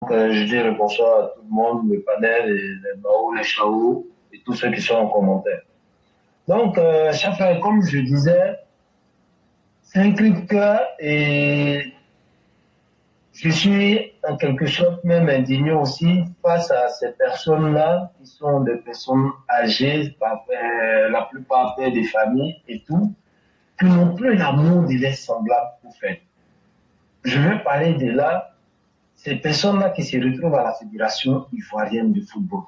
Je dis le bonsoir à tout le monde, le panel, et les Bao, les Chao et tous ceux qui sont en commentaire. Donc, Chafin, comme je disais, c'est un cri de cœur et je suis en quelque sorte même indigné aussi face à ces personnes-là qui sont des personnes âgées, la plupart des familles et tout, qui n'ont plus l'amour de leurs semblables pour faire. Je veux parler de là, ces personnes-là qui se retrouvent à la Fédération ivoirienne de football.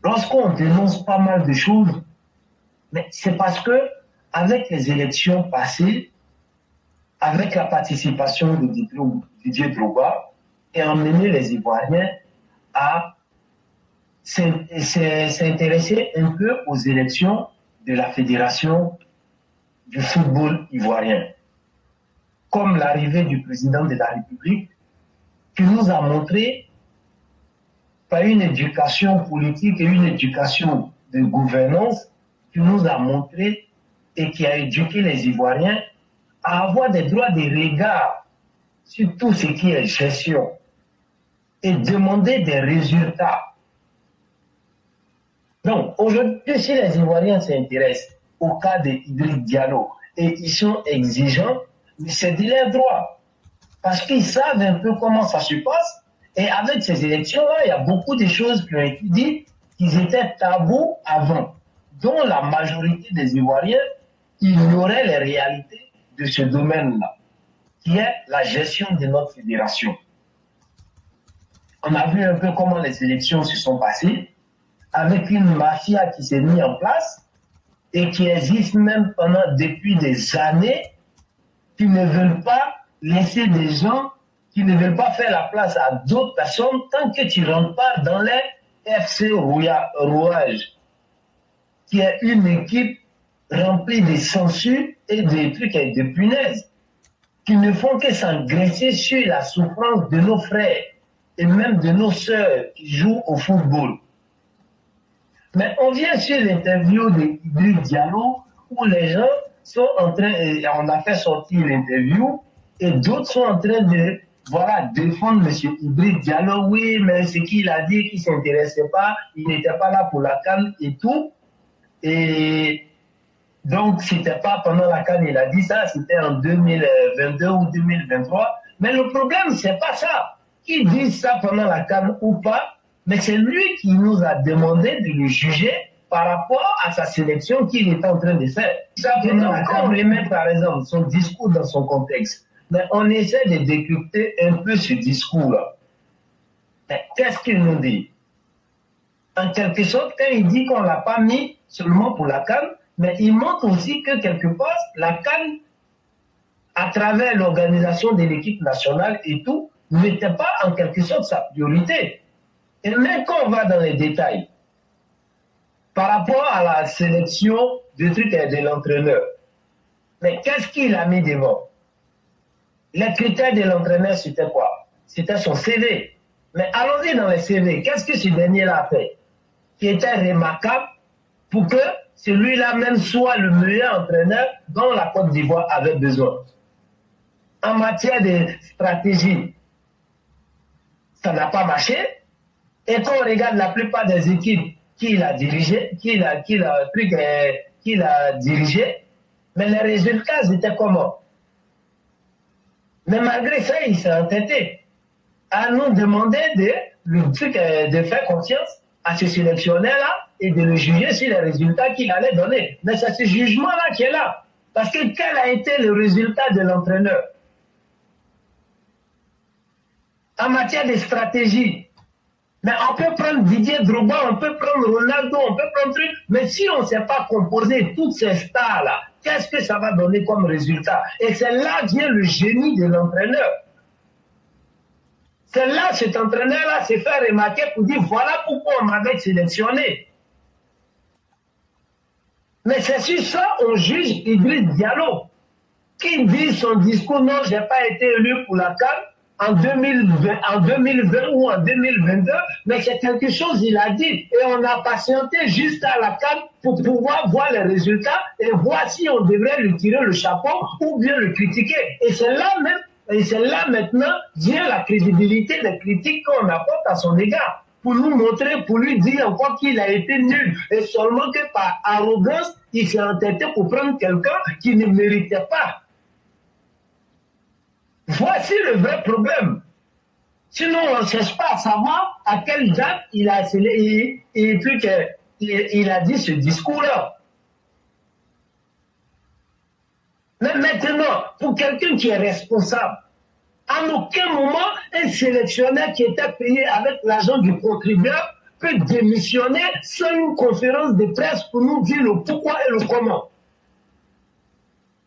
Lorsqu'on dénonce pas mal de choses, mais c'est parce que, avec les élections passées, avec la participation de Didier Drogba, et emmener les Ivoiriens à s'intéresser un peu aux élections de la Fédération du football ivoirien. Comme l'arrivée du président de la République, qui nous a montré par une éducation politique et une éducation de gouvernance, qui nous a montré et qui a éduqué les Ivoiriens à avoir des droits de regard sur tout ce qui est gestion et demander des résultats. Donc, aujourd'hui, si les Ivoiriens s'intéressent au cas d'Idriss Diallo et ils sont exigeants, mais c'est de leur droit. Parce qu'ils savent un peu comment ça se passe. Et avec ces élections-là, il y a beaucoup de choses qui ont été dites qui étaient tabous avant, dont la majorité des Ivoiriens ignoraient les réalités de ce domaine-là, qui est la gestion de notre fédération. On a vu un peu comment les élections se sont passées, avec une mafia qui s'est mise en place et qui existe même depuis des années, qui ne veulent pas laisser des gens, qui ne veulent pas faire la place à d'autres personnes tant que tu ne rentres pas dans les FC Rouage, qui est une équipe remplie de censures et de trucs et de punaises, qui ne font que s'engraisser sur la souffrance de nos frères et même de nos sœurs qui jouent au football. Mais on vient sur l'interview d'Idriss Diallo où les gens sont en train, et on a fait sortir l'interview, et d'autres sont en train de défendre M. Idriss Diallo. Oui, mais ce qu'il a dit, qu'il ne s'intéressait pas, il n'était pas là pour la CAN et tout. Et donc, c'était pas pendant la CAN, il a dit ça, c'était en 2022 ou 2023. Mais le problème, c'est pas ça. Qu'il dise ça pendant la CAN ou pas, mais c'est lui qui nous a demandé de le juger par rapport à sa sélection qu'il est en train de faire. Ça, pendant la CAN, on remet par exemple son discours dans son contexte. Mais on essaie de décrypter un peu ce discours-là. Qu'est-ce qu'il nous dit? En quelque sorte, quand il dit qu'on ne l'a pas mis seulement pour la CAN, mais il montre aussi que quelque part, la CAN, à travers l'organisation de l'équipe nationale et tout, n'était pas en quelque sorte sa priorité. Et même quand on va dans les détails, par rapport à la sélection du truc et de l'entraîneur, mais qu'est-ce qu'il a mis devant? Les critères de l'entraîneur, c'était quoi? C'était son CV. Mais allons-y dans les CV. Qu'est-ce que ce dernier-là a fait? Qui était remarquable pour que celui-là même soit le meilleur entraîneur dont la Côte d'Ivoire avait besoin. En matière de stratégie, ça n'a pas marché. Et quand on regarde la plupart des équipes qu'il a dirigées, mais les résultats étaient comment? Mais malgré ça, il s'est entêté à nous demander de faire confiance à ce sélectionneur-là et de le juger sur les résultats qu'il allait donner. Mais c'est ce jugement-là qui est là. Parce que quel a été le résultat de l'entraîneur? En matière de stratégie, mais on peut prendre Didier Drogba, on peut prendre Ronaldo, on peut prendre truc, mais si on ne sait pas composer toutes ces stars-là, qu'est-ce que ça va donner comme résultat? Et c'est là vient le génie de l'entraîneur. C'est là, cet entraîneur-là s'est fait remarquer pour dire voilà pourquoi on m'avait sélectionné. Mais c'est sur ça on juge Idriss Diallo, qui dit son discours non, je n'ai pas été élu pour la CAN en 2020 ou en 2022, mais c'est quelque chose il a dit et on a patienté jusqu'à la CAN pour pouvoir voir les résultats et voir si on devrait lui tirer le chapeau ou bien le critiquer. Et c'est là même Et c'est là maintenant vient la crédibilité des critiques qu'on apporte à son égard. Pour nous montrer, pour lui dire encore qu'il a été nul. Et seulement que par arrogance, il s'est entêté pour prendre quelqu'un qui ne méritait pas. Voici le vrai problème. Sinon, on ne cherche pas à savoir à quelle date il a dit ce discours-là. Mais maintenant, pour quelqu'un qui est responsable, à aucun moment, un sélectionneur qui était payé avec l'argent du contribuable peut démissionner sans une conférence de presse pour nous dire le pourquoi et le comment.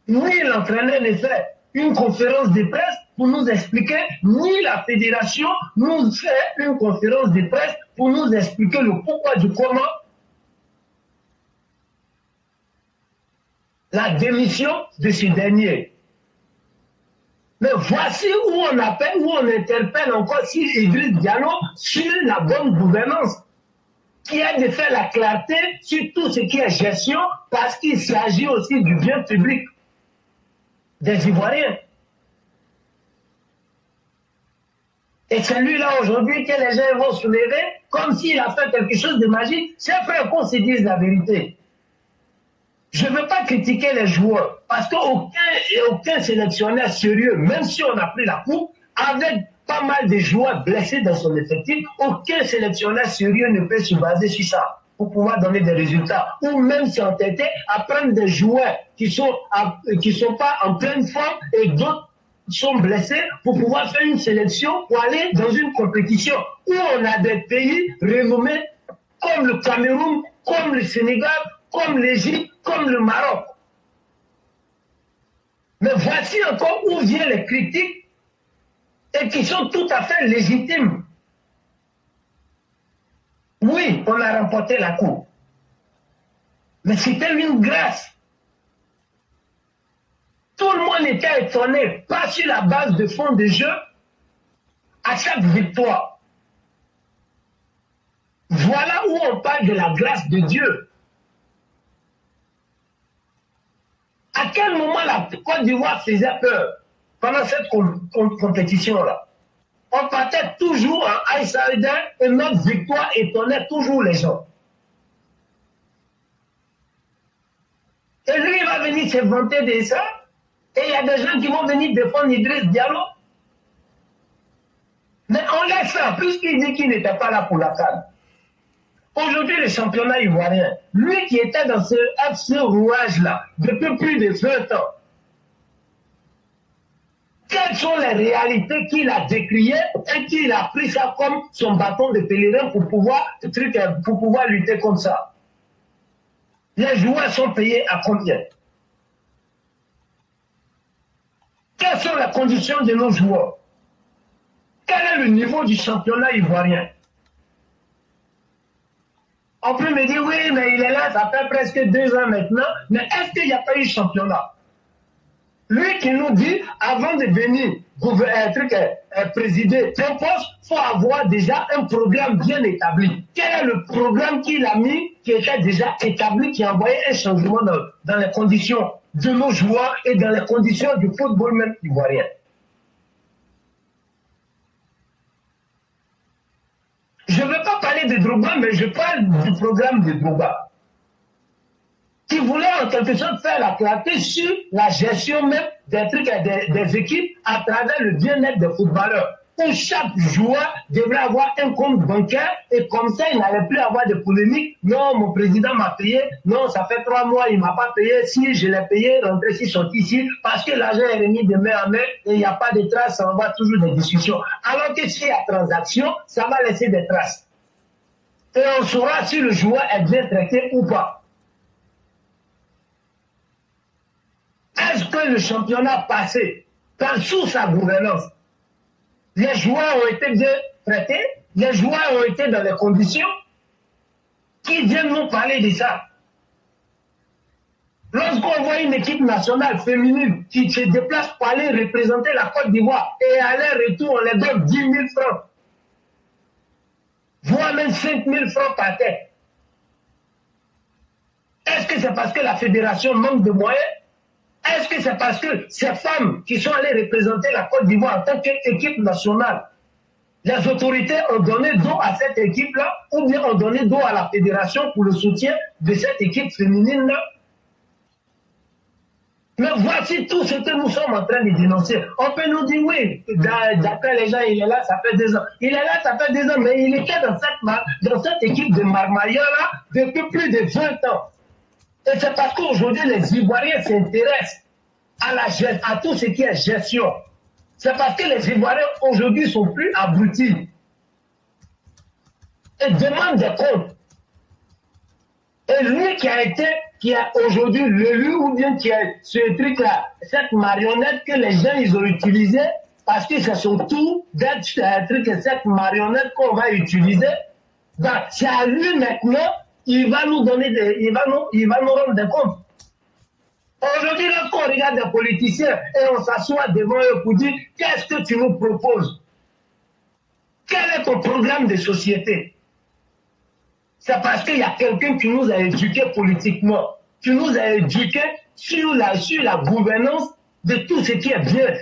Ni l'entraîneur ne fait une conférence de presse pour nous expliquer, ni la fédération nous fait une conférence de presse pour nous expliquer le pourquoi du comment. La démission de ce dernier. Mais voici où on appelle, où on interpelle encore si Idriss Diallo sur la bonne gouvernance, qui a de faire la clarté sur tout ce qui est gestion, parce qu'il s'agit aussi du bien public des Ivoiriens. Et c'est lui-là aujourd'hui que les gens vont soulever comme s'il a fait quelque chose de magique. C'est vrai qu'on se dise la vérité. Je ne veux pas critiquer les joueurs, parce qu'aucun sélectionneur sérieux, même si on a pris la coupe, avec pas mal de joueurs blessés dans son effectif, aucun sélectionneur sérieux ne peut se baser sur ça pour pouvoir donner des résultats. Ou même s'entêter à prendre des joueurs qui sont pas en pleine forme et d'autres sont blessés pour pouvoir faire une sélection pour aller dans une compétition où on a des pays renommés comme le Cameroun, comme le Sénégal, comme l'Égypte, comme le Maroc. Mais voici encore où viennent les critiques et qui sont tout à fait légitimes. Oui, on a remporté la coupe. Mais c'était une grâce. Tout le monde était étonné, pas sur la base de fond de jeu, à chaque victoire. Voilà où on parle de la grâce de Dieu. À quel moment la Côte d'Ivoire faisait peur pendant cette compétition-là? On partait toujours en outsider et notre victoire étonnait toujours les gens. Et lui, il va venir se vanter de ça. Et il y a des gens qui vont venir défendre Idriss Diallo. Mais on laisse ça, puisqu'il dit qu'il n'était pas là pour la CAN. Aujourd'hui, le championnat ivoirien, lui qui était dans ce FC rouage-là depuis plus de 20 ans, quelles sont les réalités qu'il a décriées et qu'il a pris ça comme son bâton de pèlerin pour pouvoir lutter contre ça? Les joueurs sont payés à combien? Quelles sont les conditions de nos joueurs? Quel est le niveau du championnat ivoirien? On peut me dire, oui, mais il est là, ça fait presque 2 ans maintenant, mais est-ce qu'il n'y a pas eu championnat? Lui qui nous dit, avant de venir présider un poste, il faut avoir déjà un programme bien établi. Quel est le programme qu'il a mis, qui était déjà établi, qui envoyait un changement dans les conditions de nos joueurs et dans les conditions du football même ivoirien? Je ne veux pas parler de Drogba, mais je parle du programme de Drogba, qui voulait en quelque sorte faire la clarté sur la gestion même des équipes à travers le bien-être des footballeurs, où chaque joueur devrait avoir un compte bancaire et comme ça, il n'allait plus avoir de polémique. Non, mon président m'a payé. Non, ça fait 3 mois, il ne m'a pas payé. Si je l'ai payé, rentrer si sorti ici, parce que l'argent est remis de main en main et il n'y a pas de traces, ça va toujours des discussions. Alors que s'il y a transaction, ça va laisser des traces. Et on saura si le joueur est bien traité ou pas. Est-ce que le championnat passé, sous sa gouvernance, les joueurs ont été bien traités, les joueurs ont été dans les conditions? Qui viennent nous parler de ça? Lorsqu'on voit une équipe nationale féminine qui se déplace pour aller représenter la Côte d'Ivoire et à leur retour, on les donne 10 000 francs, voire même 5 000 francs par tête. Est-ce que c'est parce que la fédération manque de moyens? Est-ce que c'est parce que ces femmes qui sont allées représenter la Côte d'Ivoire en tant qu'équipe nationale, les autorités ont donné dos à cette équipe-là, ou bien ont donné dos à la fédération pour le soutien de cette équipe féminine-là? Mais voici tout ce que nous sommes en train de dénoncer. On peut nous dire, oui, d'après les gens, il est là, ça fait 2 ans. Il est là, ça fait 2 ans, mais il était dans cette équipe de Marmailleur-là depuis plus de 20 ans. Et c'est parce qu'aujourd'hui, les Ivoiriens s'intéressent à tout ce qui est gestion. C'est parce que les Ivoiriens, aujourd'hui, sont plus abrutis. Et demandent des comptes. Et lui qui a aujourd'hui l'élu, ou bien qui a ce truc-là, cette marionnette que les gens, ils ont utilisé, parce que c'est surtout d'être un truc, cette marionnette qu'on va utiliser, ben, c'est à lui maintenant, il va nous donner il va nous rendre des comptes. Aujourd'hui, lorsqu'on regarde des politiciens et on s'assoit devant eux pour dire, qu'est-ce que tu nous proposes? Quel est ton programme de société? C'est parce qu'il y a quelqu'un qui nous a éduqués politiquement, qui nous a éduqués sur la gouvernance de tout ce qui est bien.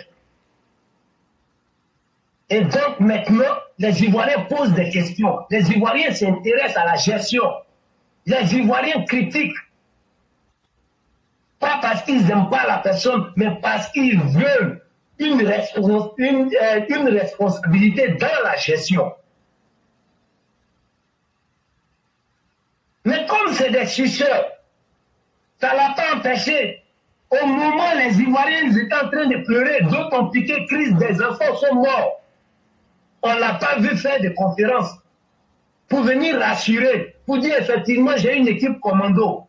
Et donc maintenant, les Ivoiriens posent des questions. Les Ivoiriens s'intéressent à la gestion. Les Ivoiriens critiquent. Pas parce qu'ils n'aiment pas la personne, mais parce qu'ils veulent une responsabilité dans la gestion. Mais comme c'est des suceurs, ça ne l'a pas empêché. Au moment où les Ivoiriens étaient en train de pleurer, d'autres ont piqué crise, des enfants sont morts. On n'a pas vu faire de conférences pour venir rassurer, pour dire effectivement j'ai une équipe commando.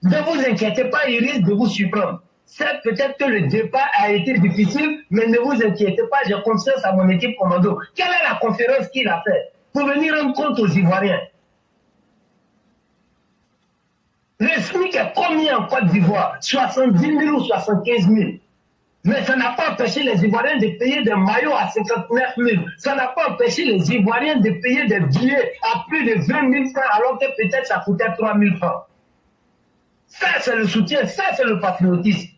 Ne vous inquiétez pas, il risque de vous surprendre. C'est peut-être que le départ a été difficile, mais ne vous inquiétez pas, j'ai confiance à mon équipe commando. Quelle est la conférence qu'il a faite pour venir rendre compte aux Ivoiriens? Le SMIC est combien en Côte d'Ivoire? 70 000 ou 75 000. Mais ça n'a pas empêché les Ivoiriens de payer des maillots à 59 000. Ça n'a pas empêché les Ivoiriens de payer des billets à plus de 20 000 francs, alors que peut-être ça coûtait 3 000 francs. Ça, c'est le soutien, ça, c'est le patriotisme.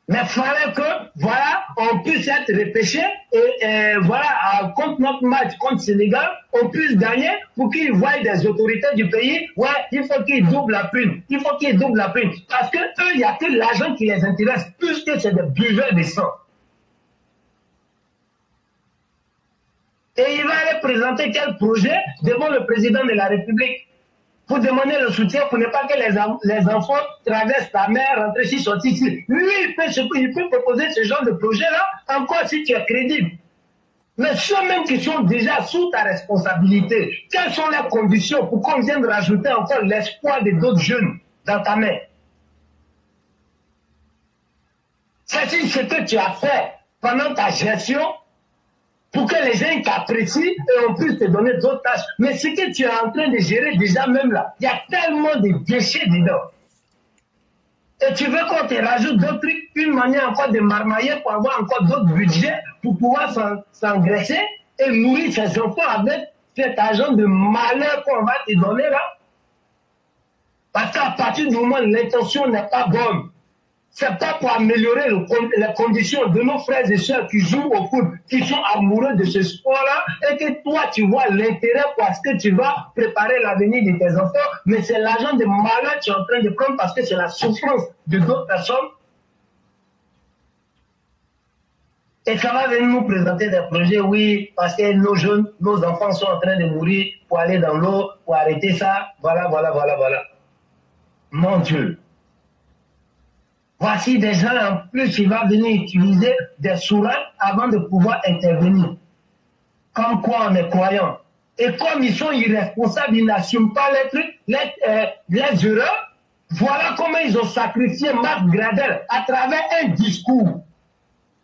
Mais il fallait que, voilà, on puisse être repêché et voilà, contre notre match contre Sénégal, on puisse gagner pour qu'ils voient des autorités du pays, ouais, il faut qu'ils doublent la prime. Il faut qu'ils doublent la prime. Parce que eux, il n'y a que l'argent qui les intéresse, plus que c'est des buveurs de sang. Et il va aller présenter quel projet devant le président de la République pour demander le soutien pour ne pas que les enfants traversent la mer, rentrent ici, sortent ici. Lui, il peut proposer ce genre de projet-là, encore si tu es crédible. Mais ceux-mêmes qui sont déjà sous ta responsabilité, quelles sont les conditions pour qu'on vienne rajouter encore l'espoir de d'autres jeunes dans ta main? C'est ce que tu as fait pendant ta gestion pour que les gens t'apprécient et on puisse te donner d'autres tâches. Mais ce que tu es en train de gérer déjà même là, il y a tellement de déchets dedans. Et tu veux qu'on te rajoute d'autres trucs, une manière encore de marmailler pour avoir encore d'autres budgets pour pouvoir s'engraisser et nourrir ses enfants avec cet argent de malheur qu'on va te donner là. Parce qu'à partir du moment où l'intention n'est pas bonne, c'est pas pour améliorer les conditions de nos frères et sœurs qui jouent au foot, qui sont amoureux de ce sport-là, et que toi, tu vois l'intérêt parce que tu vas préparer l'avenir de tes enfants, mais c'est l'argent de malheur que tu es en train de prendre parce que c'est la souffrance de d'autres personnes. Et ça va venir nous présenter des projets, oui, parce que nos jeunes, nos enfants sont en train de mourir pour aller dans l'eau, pour arrêter ça, voilà. Mon Dieu. Voici des gens, en plus, qui vont venir utiliser des sourates avant de pouvoir intervenir. Comme quoi on est croyant. Et comme ils sont irresponsables, ils n'assument pas les trucs, les erreurs, voilà comment ils ont sacrifié Marc Gradel à travers un discours.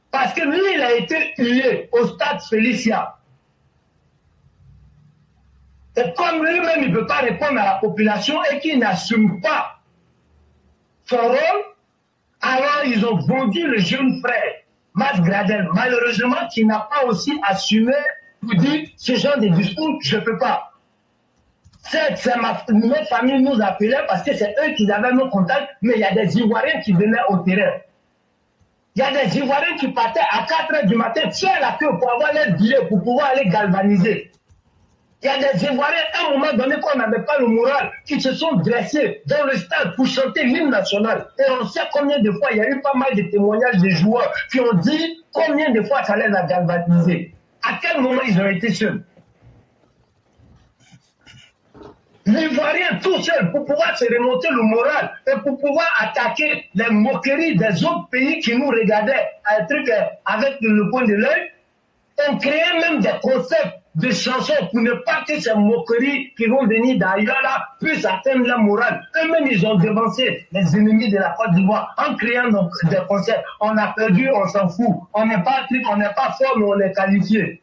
Parce que lui, il a été tué au stade Félicia. Et comme lui-même, il ne peut pas répondre à la population et qu'il n'assume pas son rôle, alors ils ont vendu le jeune frère, Marc Gradel, malheureusement, qui n'a pas aussi assumé pour dire ce genre de discours, je ne peux pas. Notre famille nous appelait parce que c'est eux qui avaient nos contacts, mais il y a des Ivoiriens qui venaient au terrain. Il y a des Ivoiriens qui partaient à 4 h du matin, faire la queue pour avoir les billets, pour pouvoir aller galvaniser. Il y a des Ivoiriens, à un moment donné, qu'on n'avait pas le moral, qui se sont dressés dans le stade pour chanter l'hymne national. Et on sait combien de fois, il y a eu pas mal de témoignages des joueurs qui ont dit combien de fois ça allait la galvaniser. À quel moment ils ont été seuls? L'Ivoirien tout seul, pour pouvoir se remonter le moral et pour pouvoir attaquer les moqueries des autres pays qui nous regardaient, un truc avec le coin de l'œil, on créait même des concepts de chansons pour ne pas que ces moqueries qui vont venir d'ailleurs là puissent atteindre la morale. Eux-mêmes, ils ont devancé les ennemis de la Côte d'Ivoire en créant des concepts. On a perdu, on s'en fout. On n'est pas truc, on n'est pas fort, mais on est qualifié.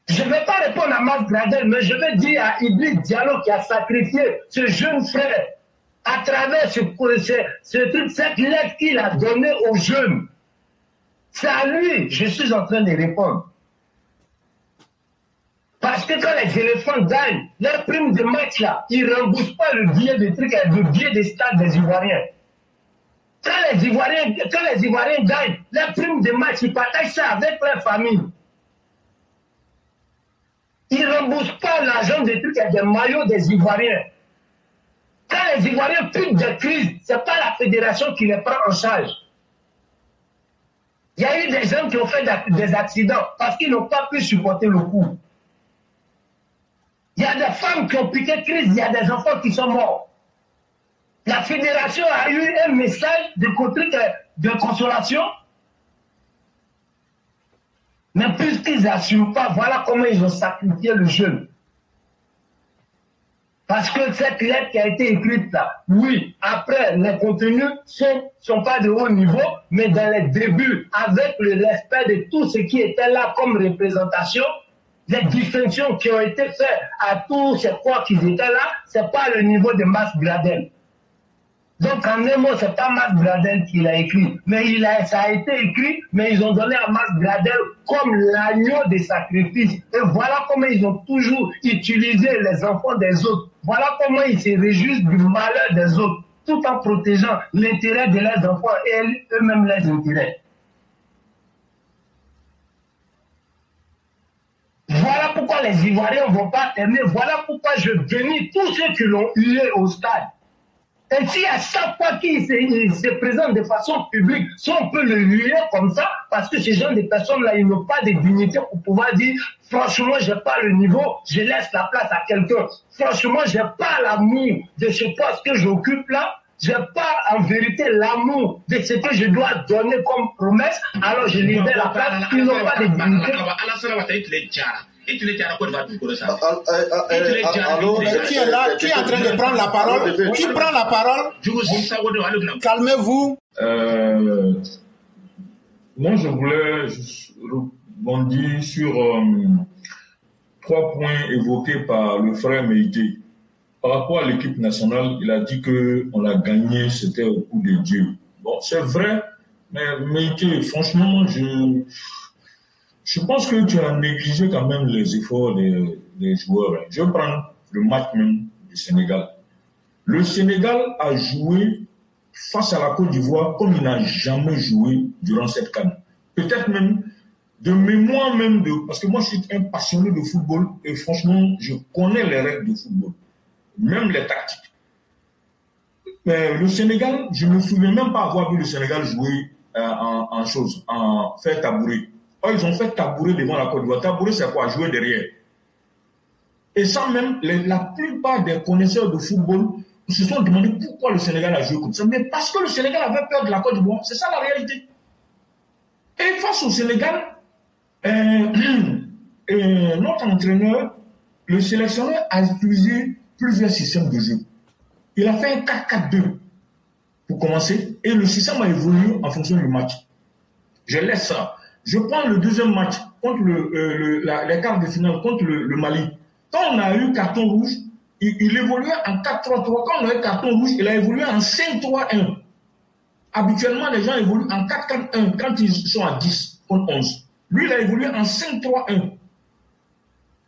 Je ne vais pas répondre à Mas Gradel, mais je vais dire à Idriss Diallo qui a sacrifié ce jeune frère à travers ce truc, cette lettre qu'il a donnée aux jeunes. C'est à lui, je suis en train de répondre. Parce que quand les éléphants gagnent, leur prime de match là, ils ne remboursent pas le billet de trucs, le billet des stades des Ivoiriens. Quand les Ivoiriens gagnent, leur prime de match, ils partagent ça avec leur famille. Ils ne remboursent pas l'argent des trucs et des maillots des Ivoiriens. Quand les Ivoiriens piquent des crises, ce n'est pas la fédération qui les prend en charge. Il y a eu des gens qui ont fait des accidents parce qu'ils n'ont pas pu supporter le coup. Il y a des femmes qui ont piqué crise, il y a des enfants qui sont morts. La fédération a eu un message de consolation. Mais puisqu'ils n'assurent pas, voilà comment ils ont sacrifié le jeune. Parce que cette lettre qui a été écrite là, oui, après, les contenus sont pas de haut niveau, mais dans les débuts, avec le respect de tout ce qui était là comme représentation, les distinctions qui ont été faites à tous ces quoi qui étaient là, c'est pas le niveau de Mas Gradel. Donc, en un mot, c'est pas Mas Gradel qui l'a écrit. Mais ça a été écrit, mais ils ont donné à Mas Gradel comme l'agneau des sacrifices. Et voilà comment ils ont toujours utilisé les enfants des autres. Voilà comment ils se réjouissent du malheur des autres, tout en protégeant l'intérêt de leurs enfants et eux-mêmes leurs intérêts. Voilà pourquoi les Ivoiriens ne vont pas aimer. Voilà pourquoi je bénis tous ceux qui l'ont hué au stade. Et si à chaque fois qu'il se présente de façon publique, si on peut le huer comme ça, parce que ces gens de personnes-là, ils n'ont pas de dignité pour pouvoir dire, franchement, je n'ai pas le niveau, je laisse la place à quelqu'un. Franchement, je n'ai pas l'amour de ce poste que j'occupe là, je n'ai pas en vérité l'amour de ce que je dois donner comme promesse, alors je libère la place, ils n'ont pas de dignité. Et tu les tiens à quoi de va tout ça? Qui est là? Qui est en train de prendre la parole? Qui prend la parole? Calmez-vous. Moi, je voulais rebondir sur 3 points évoqués par le frère Meïté. Par rapport à l'équipe nationale, il a dit qu'on a gagné, c'était au coup de Dieu. Bon, c'est vrai, mais Meïté, franchement, je pense que tu as négligé quand même les efforts des joueurs. Je prends le match même du Sénégal. Le Sénégal a joué face à la Côte d'Ivoire comme il n'a jamais joué durant cette CAN. Peut-être même de mémoire même parce que moi je suis un passionné de football et franchement je connais les règles de football, même les tactiques. Mais le Sénégal, je ne me souviens même pas avoir vu le Sénégal jouer en faire tabouret. Oh, ils ont fait tabouret devant la Côte d'Ivoire. Tabouret, c'est quoi? Jouer derrière. Et ça même, la plupart des connaisseurs de football se sont demandé pourquoi le Sénégal a joué comme ça. Mais parce que le Sénégal avait peur de la Côte d'Ivoire. C'est ça la réalité. Et face au Sénégal, notre entraîneur, le sélectionneur, a utilisé plusieurs systèmes de jeu. Il a fait un 4-4-2 pour commencer. Et le système a évolué en fonction du match. Je laisse ça. Je prends le deuxième match contre les quarts de finale contre le Mali. Quand on a eu carton rouge, il évoluait en 4-3-3. Quand on a eu carton rouge, il a évolué en 5-3-1. Habituellement, les gens évoluent en 4-4-1 quand ils sont à 10 contre 11. Lui, il a évolué en 5-3-1.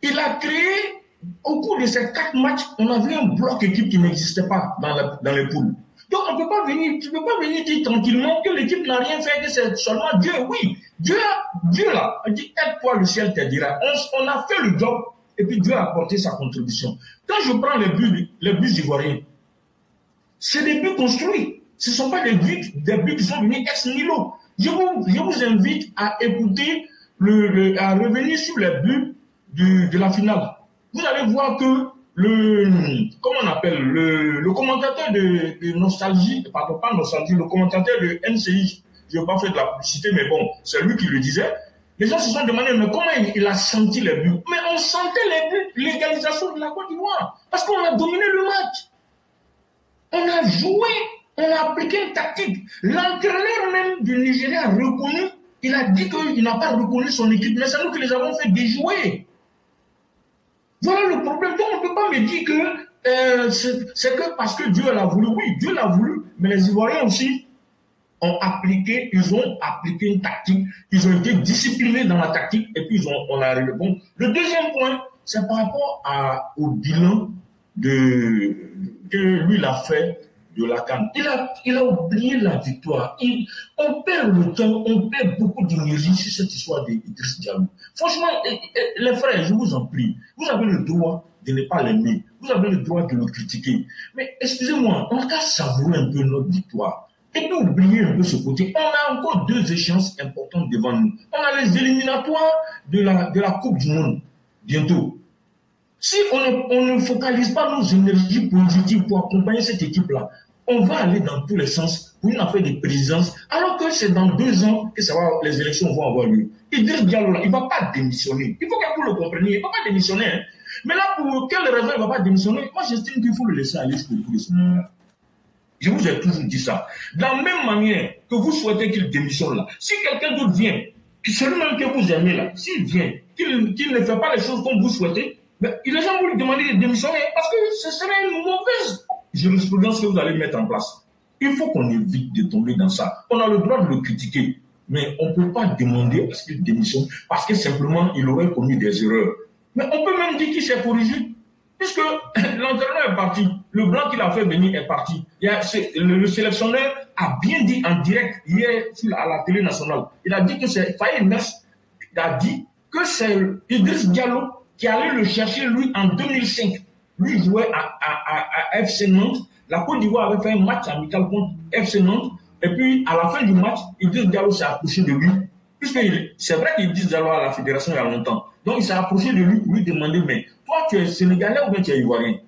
Il a créé, au cours de ces 4 matchs, on a vu un bloc équipe qui n'existait pas dans les poules. Donc on peut pas venir, tu ne peux pas venir dire tranquillement que l'équipe n'a rien fait, que c'est seulement Dieu. Oui, Dieu là, on dit aide-toi, le ciel te dira. On a fait le job et puis Dieu a apporté sa contribution. Quand je prends les buts ivoiriens, c'est des buts construits. Ce ne sont pas des buts qui sont venus ex nihilo. Je vous invite à écouter, à revenir sur les buts de la finale. Vous allez voir que comment on appelle, le commentateur de Nostalgie, pardon, pas Nostalgie, le commentateur de NCI, je ne vais pas faire de la publicité, mais bon, c'est lui qui le disait. Les gens se sont demandé, mais comment il a senti les buts? Mais on sentait les buts, l'égalisation de la Côte d'Ivoire, parce qu'on a dominé le match. On a joué, on a appliqué une tactique. L'entraîneur même du Nigeria a reconnu, il a dit qu'il n'a pas reconnu son équipe, mais c'est nous qui les avons fait déjouer. Voilà le problème. Donc on ne peut pas me dire que c'est que parce que Dieu l'a voulu. Oui, Dieu l'a voulu, mais les Ivoiriens aussi ils ont appliqué une tactique, ils ont été disciplinés dans la tactique et puis on a arrivé. Bon, le deuxième point, c'est par rapport au bilan que lui il a fait de la CAN. Il a oublié la victoire. On perd le temps, on perd beaucoup d'énergie sur cette histoire d'Idriss Diallo. Franchement, les frères, je vous en prie, vous avez le droit de ne pas l'aimer, vous avez le droit de le critiquer. Mais excusez-moi, on a savourer un peu notre victoire. Et puis oublier un peu ce côté. On a encore 2 échéances importantes devant nous. On a les éliminatoires de la Coupe du Monde, bientôt. Si on ne focalise pas nos énergies positives pour accompagner cette équipe-là, on va aller dans tous les sens pour une affaire de présidence, alors que c'est dans 2 ans que les élections vont avoir lieu. Idriss Diallo, là, il ne va pas démissionner. Il faut que vous le compreniez, il ne va pas démissionner. Hein. Mais là, pour quelle raison il ne va pas démissionner? Moi, j'estime qu'il faut le laisser aller jusqu'au bout de ce moment-là. Je vous ai toujours dit ça. De la même manière que vous souhaitez qu'il démissionne là, si quelqu'un d'autre vient, celui-même que vous aimez là, s'il vient, qu'il ne fait pas les choses comme vous souhaitez, ben, les gens vont lui demander de démissionner parce que ce serait une mauvaise jurisprudence que vous allez mettre en place. Il faut qu'on évite de tomber dans ça. On a le droit de le critiquer, mais on ne peut pas demander à ce qu'il démissionne parce que simplement il aurait commis des erreurs. Mais on peut même dire qu'il s'est corrigé, puisque l'entraîneur est parti, le blanc qu'il a fait venir est parti. Le sélectionneur a bien dit en direct hier à la télé nationale. Il a dit que c'est Faye Mers qui a dit que c'est Idriss Diallo qui allait le chercher lui en 2005. Lui jouait à FC Nantes. La Côte d'Ivoire avait fait un match amical contre FC Nantes. Et puis, à la fin du match, Idriss Diallo s'est approché de lui. Puisque c'est vrai qu'Idriss Diallo à la fédération il y a longtemps. Donc, il s'est approché de lui pour lui demander, mais toi, tu es Sénégalais ou bien tu es Ivoirien?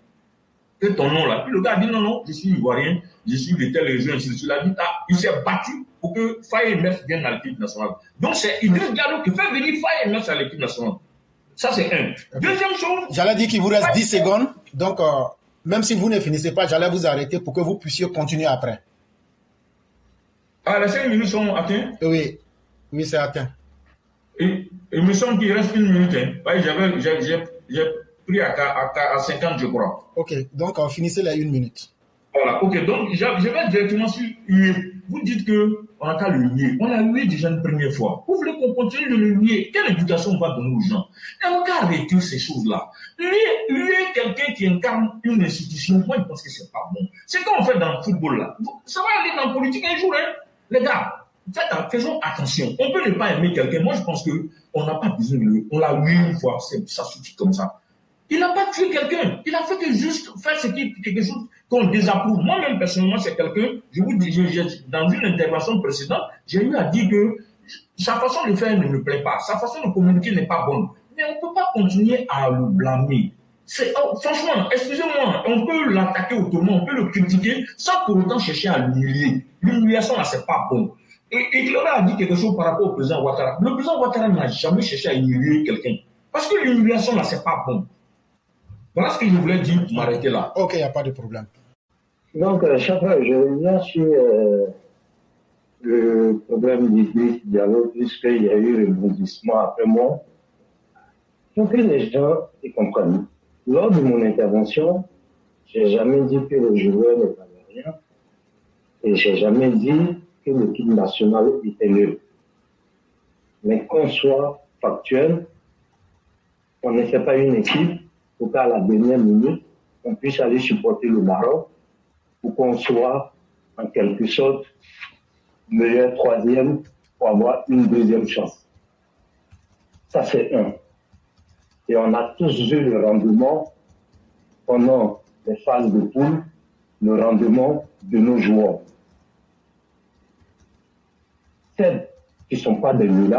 C'est ton nom là. Puis le gars a dit, non, je suis Ivoirien, je suis de telle région, il a dit, il s'est battu pour que Faye Mers vienne à l'équipe nationale. Donc, c'est Idriss Diallo qui fait venir Faye Mers à l'équipe nationale. Ça, c'est un. Deuxième chose. J'allais dire qu'il vous reste 10 secondes. Donc, même si vous ne finissez pas, j'allais vous arrêter pour que vous puissiez continuer après. Ah, les 5 minutes sont atteintes? Oui, c'est atteint. Et il me semble qu'il reste 1 minute. Hein. J'ai pris à 50, je crois. Ok, donc finissez les 1 minute. Voilà, ok, donc je vais directement sur huer. Vous dites qu'on n'a qu'à le huer. On l'a hué déjà une première fois. Vous voulez qu'on continue de le huer? Quelle éducation on va donner aux gens? Et on va arrêter ces choses-là. Huer quelqu'un qui incarne une institution, moi je pense que c'est pas bon. C'est comme on fait dans le football là. Ça va aller dans la politique un jour, hein. Les gars, faisons attention. On peut ne pas aimer quelqu'un. Moi je pense qu'on n'a pas besoin de lui. On l'a hué une fois, ça suffit comme ça. Il n'a pas tué quelqu'un. Il a fait que juste faire quelque chose qu'on désapprouve. Moi-même, personnellement, c'est quelqu'un, je vous dis, dans une intervention précédente, j'ai eu à dire que sa façon de faire ne me plaît pas. Sa façon de communiquer n'est pas bonne. Mais on ne peut pas continuer à le blâmer. Franchement, excusez-moi, on peut l'attaquer autrement, on peut le critiquer sans pour autant chercher à l'humilier. L'humiliation, là, c'est pas bon. Et Clara a dit quelque chose par rapport au président Ouattara. Le président Ouattara n'a jamais cherché à humilier quelqu'un. Parce que l'humiliation, là, c'est pas bon. Voilà ce que je voulais dire pour m'arrêter là. Ok, il n'y a pas de problème. Donc, chaque fois, je reviens sur le problème d'Idriss Diallo, puisqu'il y a eu le rebondissement après moi. Il faut que les gens y comprennent. Lors de mon intervention, je n'ai jamais dit que le joueur ne valait rien. Et je n'ai jamais dit que l'équipe nationale était nulle. Mais qu'on soit factuel, on ne fait pas une équipe pour qu'à la dernière minute, on puisse aller supporter le Maroc pour qu'on soit en quelque sorte meilleur troisième pour avoir une deuxième chance. Ça, c'est un. Et on a tous vu le rendement pendant les phases de poule, le rendement de nos joueurs. Celles qui ne sont pas des nuls,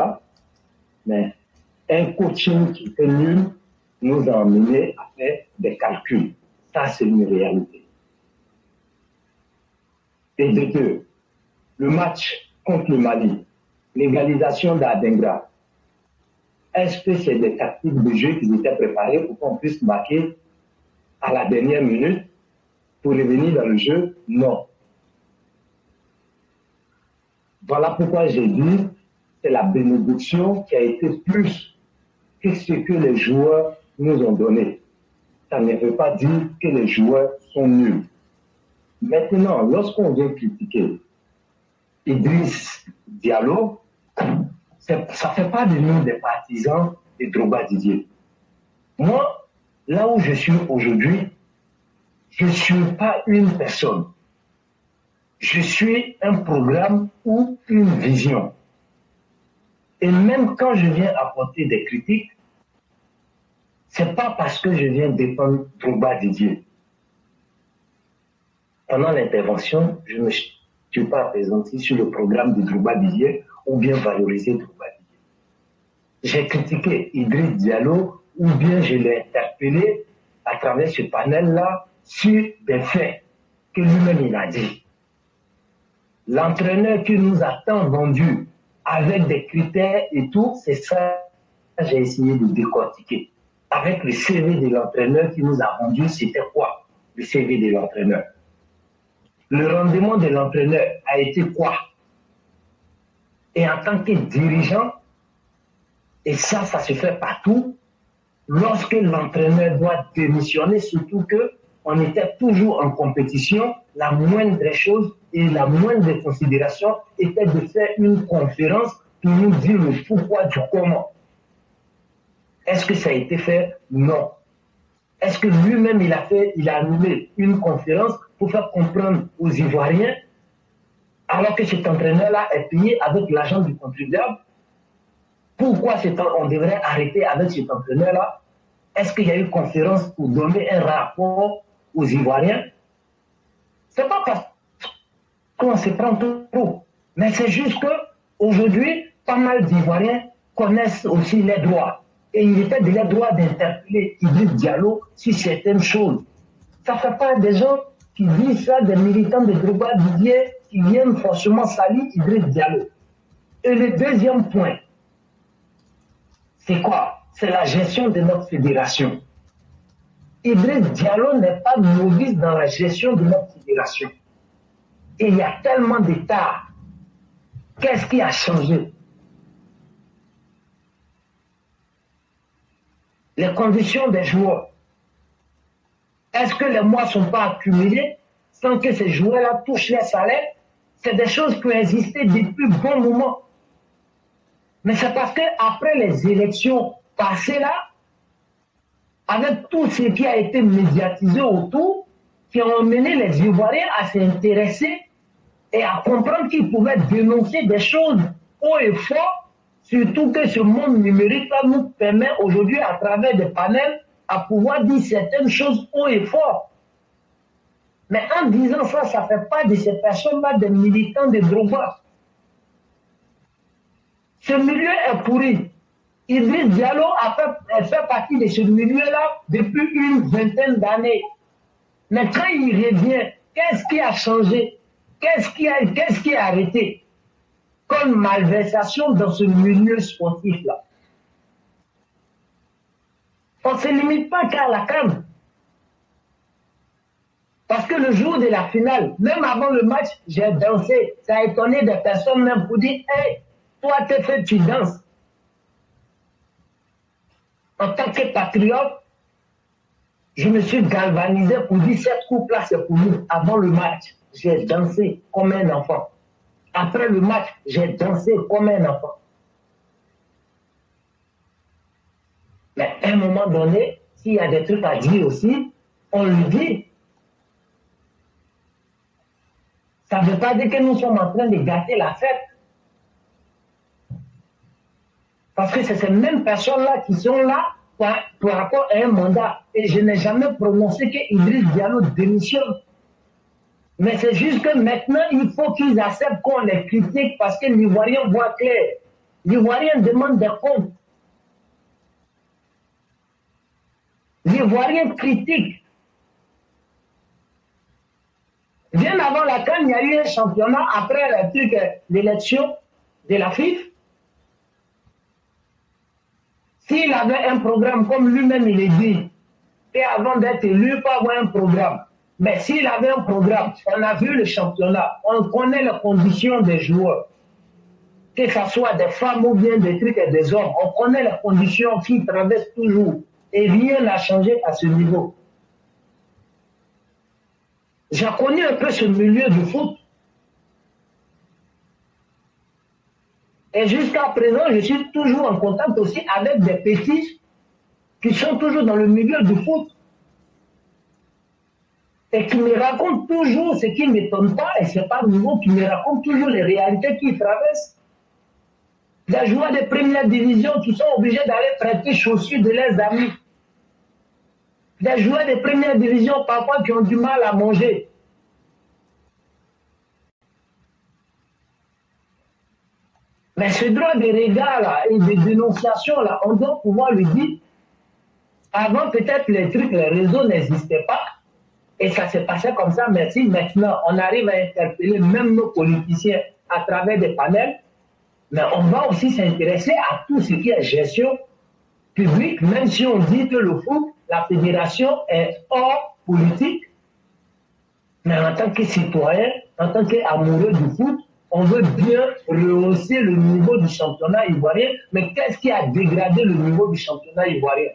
mais un coaching qui est nul nous a amené à faire des calculs. Ça, c'est une réalité. Et de deux, le match contre le Mali, l'égalisation d'Adengra, est-ce que c'est des tactiques de jeu qui étaient préparées pour qu'on puisse marquer à la dernière minute pour revenir dans le jeu? Non. Voilà pourquoi j'ai dit c'est la bénédiction qui a été plus que ce que les joueurs nous ont donné. Ça ne veut pas dire que les joueurs sont nuls. Maintenant, lorsqu'on vient critiquer Idriss Diallo, ça ne fait pas de nous des partisans de Drogba Didier. Moi, là où je suis aujourd'hui, je ne suis pas une personne. Je suis un programme ou une vision. Et même quand je viens apporter des critiques, ce n'est pas parce que je viens défendre Drogba Didier. Pendant l'intervention, je ne me suis pas présenté sur le programme de Drogba Didier ou bien valoriser Drogba Didier. J'ai critiqué Idriss Diallo ou bien je l'ai interpellé à travers ce panel-là sur des faits que lui-même il a dit. L'entraîneur qui nous a tant vendu avec des critères et tout, c'est ça que j'ai essayé de décortiquer. Avec le CV de l'entraîneur qui nous a vendu, c'était quoi le CV de l'entraîneur? Le rendement de l'entraîneur a été quoi? Et en tant que dirigeant, et ça se fait partout, lorsque l'entraîneur doit démissionner, surtout qu'on était toujours en compétition, la moindre des choses et la moindre des considérations était de faire une conférence pour nous dire le pourquoi du comment. Est-ce que ça a été fait? Non. Est-ce que lui-même il a annulé une conférence pour faire comprendre aux Ivoiriens, alors que cet entraîneur-là est payé avec l'argent du contribuable? Pourquoi on devrait arrêter avec cet entraîneur-là? Est-ce qu'il y a eu conférence pour donner un rapport aux Ivoiriens? C'est pas parce qu'on se prend trop, mais c'est juste qu'aujourd'hui, pas mal d'Ivoiriens connaissent aussi les droits. Et il était de leur droit d'interpeller Idriss Diallo sur certaines choses. Ça ne fait pas des gens qui disent ça, des militants de Drogba Didier qui viennent forcément salir Idriss Diallo. Et le deuxième point, c'est quoi? C'est la gestion de notre fédération. Idriss Diallo n'est pas novice dans la gestion de notre fédération. Et il y a tellement d'états. Qu'est-ce qui a changé? Les conditions des joueurs. Est-ce que les mois ne sont pas accumulés sans que ces joueurs-là touchent les salaires? C'est des choses qui ont existé depuis bon moment. Mais c'est parce qu'après les élections passées là, avec tout ce qui a été médiatisé autour, qui ont mené les Ivoiriens à s'intéresser et à comprendre qu'ils pouvaient dénoncer des choses haut et fort, surtout que ce monde numérique là nous permet aujourd'hui à travers des panels à pouvoir dire certaines choses haut et fort. Mais en disant ça, ça ne fait pas de ces personnes-là des militants de Drogba. Ce milieu est pourri. Idriss Diallo a fait partie de ce milieu-là depuis une vingtaine d'années. Mais quand il revient, qu'est-ce qui a changé? Qu'est-ce qui a arrêté comme malversation dans ce milieu sportif-là? On ne se limite pas qu'à la CAN. Parce que le jour de la finale, même avant le match, j'ai dansé. Ça a étonné des personnes même pour dire, hey, toi, t'es fait, tu danses. En tant que patriote, je me suis galvanisé pour dire, cette coupe-là, c'est pour nous. Avant le match, j'ai dansé comme un enfant. Après le match, j'ai dansé comme un enfant. Mais à un moment donné, s'il y a des trucs à dire aussi, on le dit. Ça ne veut pas dire que nous sommes en train de gâter la fête. Parce que c'est ces mêmes personnes-là qui sont là par rapport à un mandat. Et je n'ai jamais prononcé que Idriss Diallo démissionne. Mais c'est juste que maintenant, il faut qu'ils acceptent qu'on les critique parce que l'Ivoirien voit clair. L'Ivoirien demande des comptes. L'Ivoirien critique. Bien avant la CAN, il y a eu un championnat après l'élection de la FIFA. S'il avait un programme, comme lui-même il est dit, et avant d'être élu, il peut avoir un programme. Mais s'il avait un programme, on a vu le championnat, on connaît les conditions des joueurs, que ce soit des femmes ou bien des trucs et des hommes, on connaît les conditions qui traversent toujours. Et rien n'a changé à ce niveau. J'ai connu un peu ce milieu du foot. Et jusqu'à présent, je suis toujours en contact aussi avec des petits qui sont toujours dans le milieu du foot. Et qui me racontent toujours ce qui ne m'étonne pas, et c'est pas nouveau, qui me racontent toujours les réalités qu'ils traversent. Des joueurs de première division qui sont obligés d'aller prêter chaussures de leurs amis. Des joueurs de première division parfois qui ont du mal à manger. Mais ce droit de regard là et de dénonciation là, on doit pouvoir lui dire, avant peut-être les trucs, les réseaux n'existaient pas, et ça s'est passé comme ça, merci. Maintenant, on arrive à interpeller même nos politiciens à travers des panels, mais on va aussi s'intéresser à tout ce qui est gestion publique, même si on dit que le foot, la fédération est hors politique, mais en tant que citoyen, en tant qu'amoureux du foot, on veut bien rehausser le niveau du championnat ivoirien, mais qu'est-ce qui a dégradé le niveau du championnat ivoirien?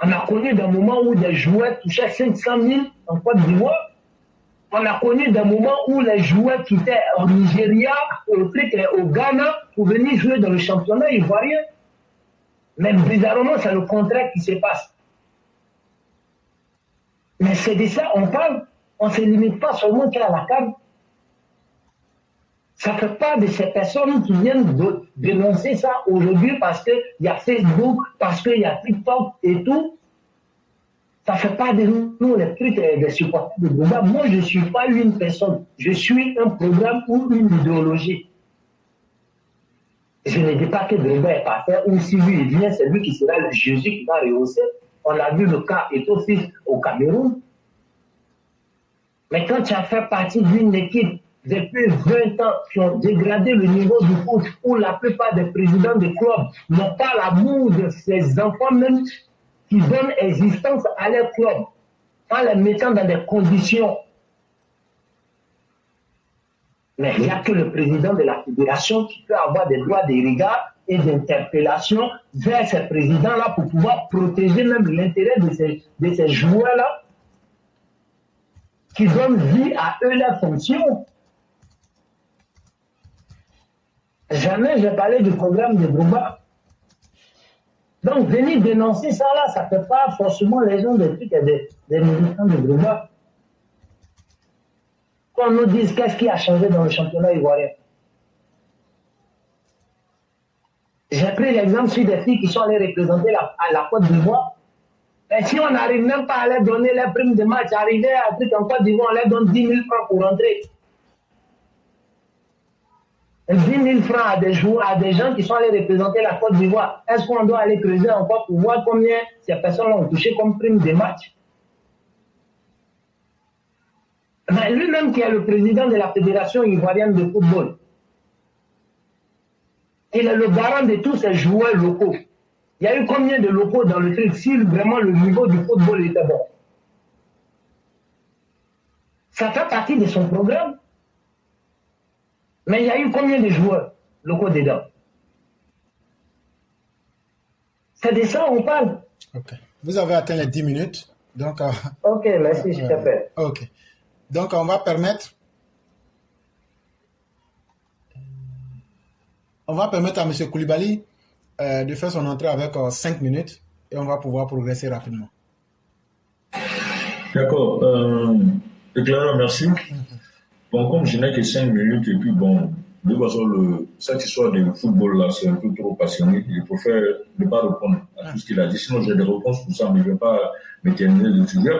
On a connu des moments où des joueurs touchaient 500 000 en Côte d'Ivoire. On a connu des moments où les joueurs quittaient au Nigeria, au Ghana, pour venir jouer dans le championnat ivoirien. Mais bizarrement, c'est le contraire qui se passe. Mais c'est de ça on parle. On ne se limite pas seulement qu'à la CAN. Ça ne fait pas de ces personnes qui viennent dénoncer ça aujourd'hui parce qu'il y a Facebook, parce qu'il y a TikTok et tout. Ça ne fait pas de nous les trucs des supporters de Drogba. Moi, je ne suis pas une personne. Je suis un programme ou une idéologie. Je ne dis pas que Drogba est parfait ou si lui il vient, c'est lui qui sera le Jésus qui va rehausser. On a vu le cas Eto'o-Fils au Cameroun. Mais quand tu as fait partie d'une équipe depuis 20 ans qui ont dégradé le niveau du foot, où la plupart des présidents de clubs n'ont pas l'amour de ces enfants même qui donnent existence à leur club, en les mettant dans des conditions. Mais il n'y a que le président de la fédération qui peut avoir des droits de regard et d'interpellation vers ces présidents-là pour pouvoir protéger même l'intérêt de ces joueurs-là qui donnent vie à eux leurs fonctions. Jamais j'ai parlé du programme de Drogba. Donc, venir dénoncer ça là, ça ne fait pas forcément les gens des trucs et des militants de Drogba. Qu'on nous dise qu'est-ce qui a changé dans le championnat ivoirien. J'ai pris l'exemple sur des filles qui sont allées représenter la Côte d'Ivoire. Et si on n'arrive même pas à leur donner les primes de match, arriver à un truc en Côte d'Ivoire, on leur donne 10 000 francs pour rentrer. 10 000 francs à des joueurs, à des gens qui sont allés représenter la Côte d'Ivoire. Est-ce qu'on doit aller creuser encore pour voir combien ces personnes ont touché comme prime de match? Mais lui-même qui est le président de la Fédération ivoirienne de football, il est le garant de tous ces joueurs locaux. Il y a eu combien de locaux dans le truc si vraiment le niveau du football était bon? Ça fait partie de son programme. Mais il y a eu combien de joueurs locaux dedans? C'est de ça on parle. Ok. Vous avez atteint les 10 minutes. Donc, ok, merci, je te fais. Ok. Donc, on va permettre à M. Koulibaly de faire son entrée avec 5 minutes et on va pouvoir progresser rapidement. D'accord. Clara, merci. Bon, comme je n'ai que 5 minutes et puis bon, de toute façon, cette histoire de football là, c'est un peu trop passionné. Je préfère ne pas répondre à tout ce qu'il a dit. Sinon, j'ai des réponses pour ça, mais je ne vais pas m'éterniser dessus.